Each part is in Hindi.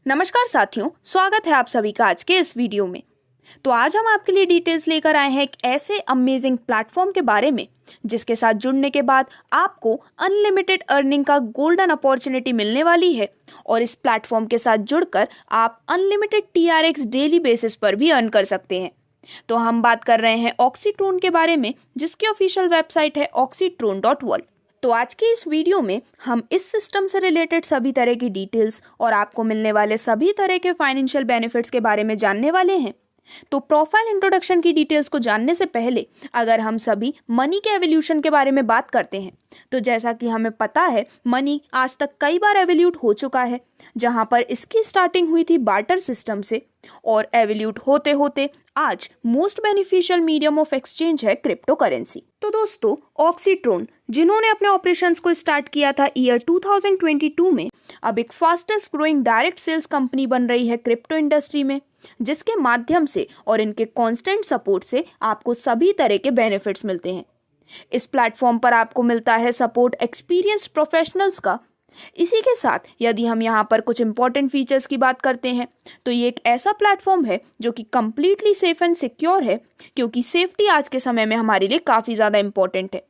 नमस्कार साथियों, स्वागत है आप सभी का आज के इस वीडियो में। तो आज हम आपके लिए डिटेल्स लेकर आए हैं एक ऐसे अमेजिंग प्लेटफॉर्म के बारे में जिसके साथ जुड़ने के बाद आपको अनलिमिटेड अर्निंग का गोल्डन अपॉर्चुनिटी मिलने वाली है। और इस प्लेटफॉर्म के साथ जुड़कर आप अनलिमिटेड TRX डेली बेसिस पर भी अर्न कर सकते हैं। तो हम बात कर रहे हैं ऑक्सीट्रोन के बारे में, जिसकी ऑफिशियल वेबसाइट है oxytron.world। तो आज की इस वीडियो में हम इस सिस्टम से रिलेटेड सभी तरह की डिटेल्स और आपको मिलने वाले सभी तरह के फाइनेंशियल बेनिफिट्स के बारे में जानने वाले हैं। तो प्रोफाइल इंट्रोडक्शन की डिटेल्स को जानने से पहले अगर हम सभी मनी के एवोल्यूशन के बारे में बात करते हैं, तो जैसा कि हमें पता है मनी आज तक कई बार एवोल्यूट हो चुका है, जहां पर इसकी स्टार्टिंग हुई थी बार्टर सिस्टम से और एवोल्यूट होते होते आज most beneficial medium of exchange है क्रिप्टो करेंसी। तो दोस्तों, ऑक्सीट्रोन जिन्होंने अपने ऑपरेशंस को स्टार्ट किया था ईयर 2022 में, अब एक fastest growing direct sales company बन रही है क्रिप्टो इंडस्ट्री में, जिसके माध्यम से और इनके कांस्टेंट सपोर्ट से आपको सभी तरह के बेनिफिट्स मिलते हैं। इस प्लेटफॉर्म पर आपको मिलता है सपोर्ट एक्सपीरियंस्ड प्रोफेशनल्स का। इसी के साथ यदि हम यहाँ पर कुछ इंपॉर्टेंट फीचर्स की बात करते हैं, तो ये एक ऐसा प्लेटफॉर्म है जो कि कंप्लीटली सेफ एंड सिक्योर है, क्योंकि सेफ्टी आज के समय में हमारे लिए काफ़ी ज़्यादा इंपॉर्टेंट है।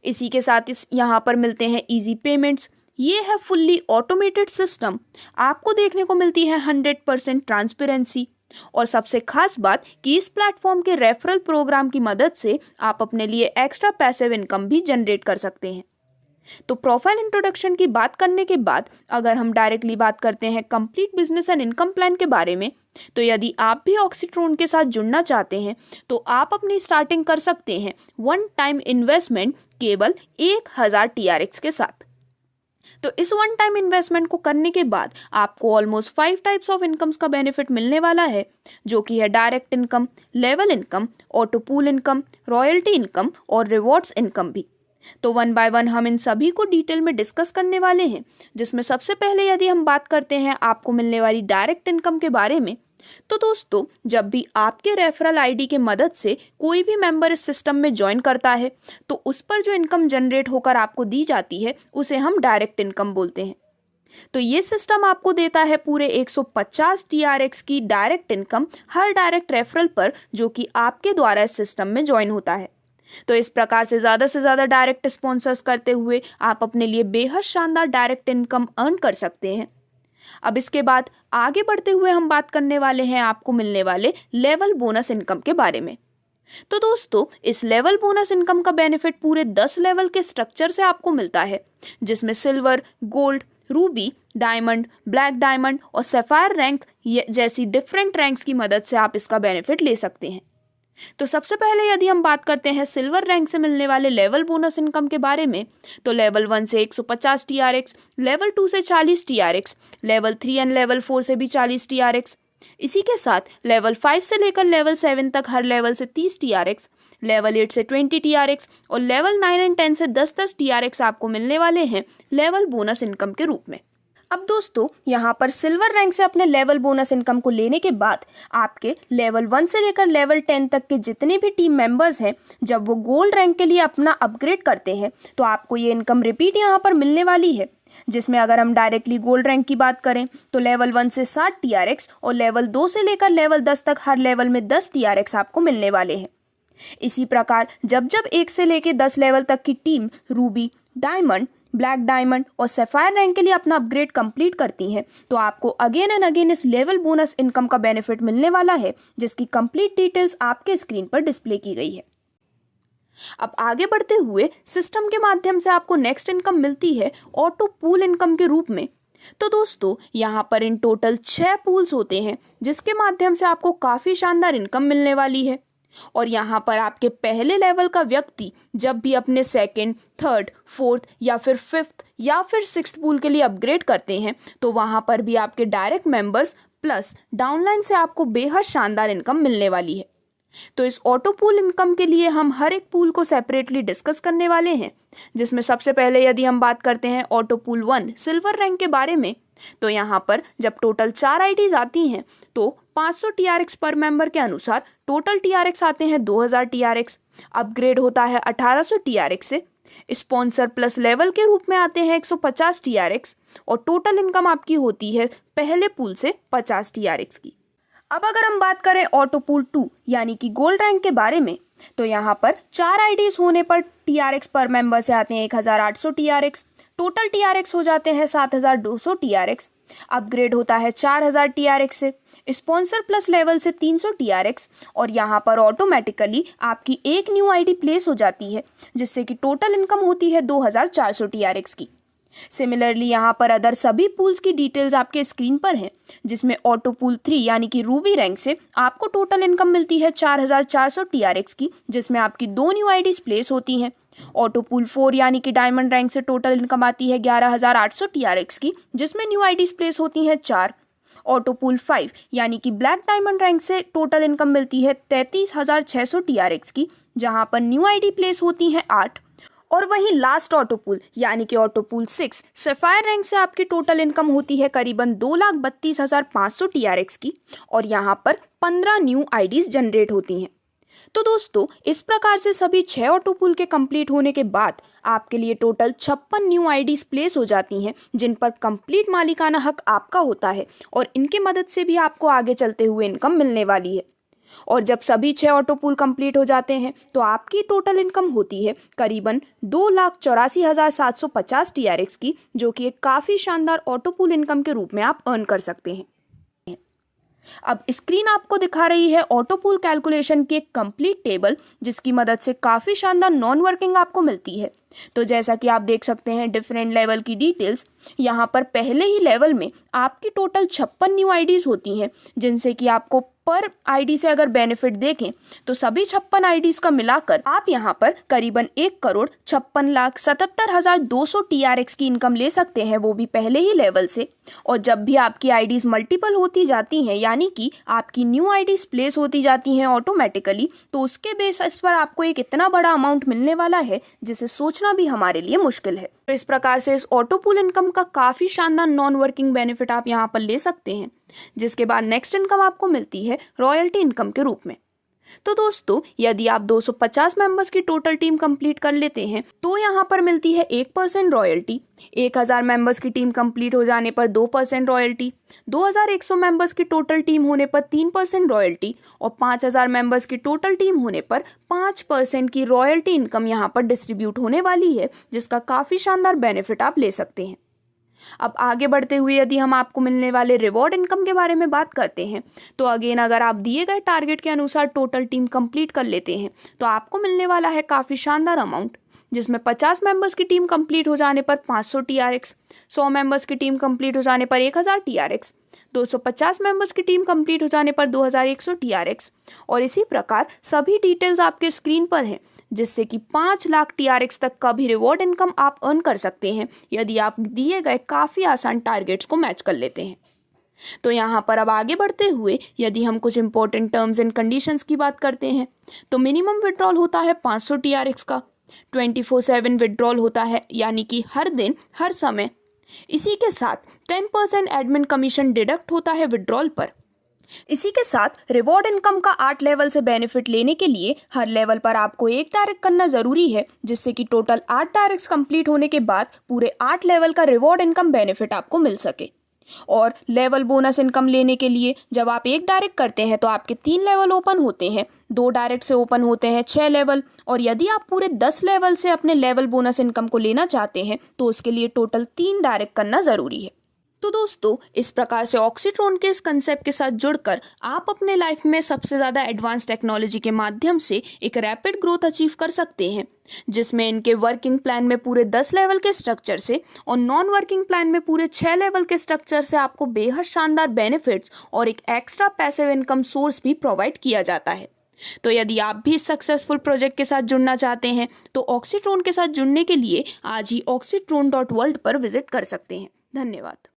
इसी के साथ इस यहाँ पर मिलते हैं इजी पेमेंट्स। ये है फुल्ली ऑटोमेटेड सिस्टम। आपको देखने को मिलती है 100% ट्रांसपेरेंसी। और सबसे खास बात कि इस प्लेटफॉर्म के रेफरल प्रोग्राम की मदद से आप अपने लिए एक्स्ट्रा पैसिव इनकम भी जनरेट कर सकते हैं। तो प्रोफाइल इंट्रोडक्शन की बात करने के बाद अगर हम डायरेक्टली बात करते हैं complete business and income plan के बारे में, तो यदि आप भी ऑक्सीट्रोन के साथ जुड़ना चाहते हैं तो आप अपनी स्टार्टिंग कर सकते हैं वन टाइम इन्वेस्टमेंट केवल 1000 TRX के साथ। तो इस वन टाइम इन्वेस्टमेंट को करने के बाद आपको ऑलमोस्ट 5 टाइप्स ऑफ इनकम्स का बेनिफिट मिलने वाला है, जो कि है direct income, level income, auto pool income, royalty income और रिवॉर्ड्स इनकम भी। तो वन बाय वन हम इन सभी को डिटेल में डिस्कस करने वाले हैं, जिसमें सबसे पहले यदि हम बात करते हैं आपको मिलने वाली डायरेक्ट इनकम के बारे में, तो दोस्तों जब भी आपके रेफरल आईडी के मदद से कोई भी मेंबर इस सिस्टम में ज्वाइन करता है, तो उस पर जो इनकम जनरेट होकर आपको दी जाती है उसे हम डायरेक्ट इनकम बोलते हैं। तो ये सिस्टम आपको देता है पूरे 150 TRX की डायरेक्ट इनकम हर डायरेक्ट रेफरल पर, जो कि आपके द्वारा इस सिस्टम में ज्वाइन होता है। तो इस प्रकार से ज़्यादा डायरेक्ट स्पॉन्सर्स करते हुए आप अपने लिए बेहद शानदार डायरेक्ट इनकम अर्न कर सकते हैं। अब इसके बाद आगे बढ़ते हुए हम बात करने वाले हैं आपको मिलने वाले लेवल बोनस इनकम के बारे में। तो दोस्तों, इस लेवल बोनस इनकम का बेनिफिट पूरे 10 लेवल के स्ट्रक्चर से आपको मिलता है, जिसमें silver, gold, Ruby, diamond, black diamond और सैफायर रैंक जैसी डिफरेंट रैंक्स की मदद से आप इसका बेनिफिट ले सकते हैं। तो सबसे पहले यदि हम बात करते हैं सिल्वर रैंक से मिलने वाले लेवल बोनस इनकम के बारे में, तो लेवल 1 से 150 TRX, लेवल 2 से 40 TRX, लेवल 3 एंड लेवल 4 से भी 40 TRX। इसी के साथ लेवल 5 से लेकर लेवल 7 तक हर लेवल से 30 TRX, लेवल 8 से 20 TRX और लेवल 9 एंड 10 से 10 TRX आपको मिलने वाले हैं लेवल बोनस इनकम के रूप में। अब दोस्तों, यहाँ पर सिल्वर रैंक से अपने लेवल बोनस इनकम को लेने के बाद आपके लेवल 1 से लेकर लेवल 10 तक के जितने भी टीम मेंबर्स हैं, जब वो गोल्ड रैंक के लिए अपना अपग्रेड करते हैं तो आपको ये इनकम रिपीट यहाँ पर मिलने वाली है, जिसमें अगर हम डायरेक्टली गोल्ड रैंक की बात करें तो लेवल 1 से 60 TRX और लेवल 2 से लेकर लेवल 10 तक हर लेवल में 10 TRX आपको मिलने वाले हैं। इसी प्रकार जब 1 से लेकर 10 लेवल तक की team Ruby, diamond, black diamond और सैफायर रैंक के लिए अपना अपग्रेड कंप्लीट करती हैं, तो आपको अगेन एंड अगेन इस लेवल बोनस इनकम का बेनिफिट मिलने वाला है, जिसकी कंप्लीट डिटेल्स आपके स्क्रीन पर डिस्प्ले की गई है। अब आगे बढ़ते हुए सिस्टम के माध्यम से आपको नेक्स्ट इनकम मिलती है ऑटो पूल इनकम के रूप में। तो दोस्तों, यहाँ पर इन टोटल 6 पूल्स होते हैं, जिसके माध्यम से आपको काफ़ी शानदार इनकम मिलने वाली है। और यहाँ पर आपके पहले लेवल का व्यक्ति जब भी अपने सेकंड, थर्ड, फोर्थ या फिर फिफ्थ या फिर सिक्स्थ पूल के लिए अपग्रेड करते हैं, तो वहाँ पर भी आपके डायरेक्ट मेंबर्स प्लस डाउनलाइन से आपको बेहद शानदार इनकम मिलने वाली है। तो इस ऑटो पूल इनकम के लिए हम हर एक पूल को सेपरेटली डिस्कस करने वाले हैं, जिसमें सबसे पहले यदि हम बात करते हैं ऑटो पूल 1 सिल्वर रैंक के बारे में, तो यहाँ पर जब टोटल 4 आईडीज आती हैं तो 500 TRX पर मेंबर के अनुसार टोटल TRX आते हैं 2000 TRX, अपग्रेड होता है 1800 TRX से, स्पॉन्सर प्लस लेवल के रूप में आते हैं 150 TRX और टोटल इनकम आपकी होती है पहले पूल से 50 TRX की। अब अगर हम बात करें ऑटो पूल 2 यानी कि गोल्ड रैंक के बारे में, तो यहाँ पर 4 आईडीज होने पर TRX पर मेंबर से आते हैं 1800 TRX, टोटल TRX हो जाते हैं 7200 TRX, अपग्रेड होता है 4000 TRX से, स्पॉन्सर प्लस लेवल से 300 TRX, और यहाँ पर ऑटोमेटिकली आपकी एक न्यू आईडी प्लेस हो जाती है जिससे कि टोटल इनकम होती है 2400 TRX की। सिमिलरली यहाँ पर अदर सभी पूल्स की डिटेल्स आपके स्क्रीन पर हैं, जिसमें ऑटो पूल 3 यानी कि रूबी रैंक से आपको टोटल इनकम मिलती है 4400 TRX की, जिसमें आपकी 2 न्यू आईडीज प्लेस होती हैं। ऑटो पूल 4 यानी कि डायमंड रैंक से टोटल इनकम आती है 11800 TRX की, जिसमें न्यू आईडीज प्लेस होती हैं 4। ऑटो पूल 5 यानी कि ब्लैक डायमंड रैंक से टोटल इनकम मिलती है 33600 TRX की, जहां पर न्यू आईडी प्लेस होती हैं 8। और वहीं लास्ट ऑटो पूल यानी कि ऑटो पूल 6 सफायर रैंक से आपकी टोटल इनकम होती है करीबन 2,32,500 TRX की, और यहाँ पर 15 न्यू आईडीज जनरेट होती हैं। तो दोस्तों, इस प्रकार से सभी 6 ऑटो पूल के कंप्लीट होने के बाद आपके लिए टोटल 56 न्यू आईडीज प्लेस हो जाती हैं, जिन पर कंप्लीट मालिकाना हक आपका होता है, और इनकी मदद से भी आपको आगे चलते हुए इनकम मिलने वाली है। और जब सभी 6 ऑटो पूल कंप्लीट हो जाते हैं तो आपकी टोटल इनकम होती है करीबन 2,84,750 TRX की, जो कि एक काफ़ी शानदार ऑटो पूल इनकम के रूप में आप अर्न कर सकते हैं। अब स्क्रीन आपको दिखा रही है ऑटो पूल कैलकुलेशन की एक कंप्लीट टेबल, जिसकी मदद से काफ़ी शानदार नॉन वर्किंग आपको मिलती है। तो जैसा कि आप देख सकते हैं डिफरेंट लेवल की डिटेल्स, यहाँ पर पहले ही लेवल में आपकी टोटल 56 न्यू आईडीज होती हैं, जिनसे कि आपको पर आईडी से अगर बेनिफिट देखें तो सभी 56 आईडीज का मिलाकर आप यहाँ पर करीबन 1,56,77,200 TRX की इनकम ले सकते हैं, वो भी पहले ही लेवल से। और जब भी आपकी आईडीज मल्टीपल होती जाती हैं, यानी कि आपकी न्यू आईडीज प्लेस होती जाती हैं ऑटोमेटिकली, तो उसके बेसिस पर आपको एक इतना बड़ा अमाउंट मिलने वाला है जिसे सोचना भी हमारे लिए मुश्किल है। तो इस प्रकार से इस ऑटो पूल इनकम का काफ़ी शानदार नॉन वर्किंग बेनिफिट आप यहाँ पर ले सकते हैं, जिसके बाद नेक्स्ट इनकम आपको मिलती है रॉयल्टी इनकम के रूप में। तो दोस्तों, यदि आप 250 मेंबर्स की टोटल टीम कंप्लीट कर लेते हैं तो यहाँ पर मिलती है 1% रॉयल्टी, 1000 मेंबर्स की टीम कंप्लीट हो जाने पर 2% रॉयल्टी, 2100 मेंबर्स की टोटल टीम होने पर 3% रॉयल्टी, और 5000 मेंबर्स की टोटल टीम होने पर 5% की रॉयल्टी इनकम यहाँ पर डिस्ट्रीब्यूट होने वाली है, जिसका काफ़ी शानदार बेनिफिट आप ले सकते हैं। अब आगे बढ़ते हुए यदि हम आपको मिलने वाले रिवॉर्ड इनकम के बारे में बात करते हैं, तो अगेन अगर आप दिए गए टारगेट के अनुसार टोटल टीम कंप्लीट कर लेते हैं तो आपको मिलने वाला है काफ़ी शानदार अमाउंट, जिसमें 50 मेंबर्स की टीम कंप्लीट हो जाने पर 500 TRX, 100 मेंबर्स की टीम कंप्लीट हो जाने पर 1000 TRX, 250 मेंबर्स की टीम कंप्लीट हो जाने पर 2100 TRX, और इसी प्रकार सभी डिटेल्स आपके स्क्रीन पर हैं, जिससे कि 5 लाख TRX तक का भी रिवॉर्ड इनकम आप अर्न कर सकते हैं यदि आप दिए गए काफ़ी आसान टारगेट्स को मैच कर लेते हैं। तो यहाँ पर अब आगे बढ़ते हुए यदि हम कुछ इंपॉर्टेंट टर्म्स एंड कंडीशंस की बात करते हैं, तो मिनिमम विड्रॉल होता है 500 TRX का, 24/7 विड्रॉल होता है, यानी कि हर दिन हर समय। इसी के साथ 10% एडमिन कमीशन डिडक्ट होता है विड्रॉल पर। इसी के साथ रिवॉर्ड इनकम का 8 लेवल से बेनिफिट लेने के लिए हर लेवल पर आपको 1 डायरेक्ट करना ज़रूरी है, जिससे कि टोटल 8 डायरेक्ट्स कंप्लीट होने के बाद पूरे 8 लेवल का रिवॉर्ड इनकम बेनिफिट आपको मिल सके। और लेवल बोनस इनकम लेने के लिए जब आप 1 डायरेक्ट करते हैं तो आपके 3 लेवल ओपन होते हैं, 2 डायरेक्ट से ओपन होते हैं 6 लेवल, और यदि आप पूरे 10 लेवल से अपने लेवल बोनस इनकम को लेना चाहते हैं तो उसके लिए टोटल 3 डायरेक्ट करना ज़रूरी है। तो दोस्तों, इस प्रकार से ऑक्सीट्रॉन के इस कंसेप्ट के साथ जुड़कर आप अपने लाइफ में सबसे ज़्यादा एडवांस टेक्नोलॉजी के माध्यम से एक रैपिड ग्रोथ अचीव कर सकते हैं, जिसमें इनके वर्किंग प्लान में पूरे 10 लेवल के स्ट्रक्चर से और नॉन वर्किंग प्लान में पूरे 6 लेवल के स्ट्रक्चर से आपको बेहद शानदार बेनिफिट्स और एक एक्स्ट्रा पैसिव इनकम सोर्स भी प्रोवाइड किया जाता है। तो यदि आप भी इस सक्सेसफुल प्रोजेक्ट के साथ जुड़ना चाहते हैं तो ऑक्सीट्रॉन के साथ जुड़ने के लिए आज ही oxytron.world पर विजिट कर सकते हैं। धन्यवाद।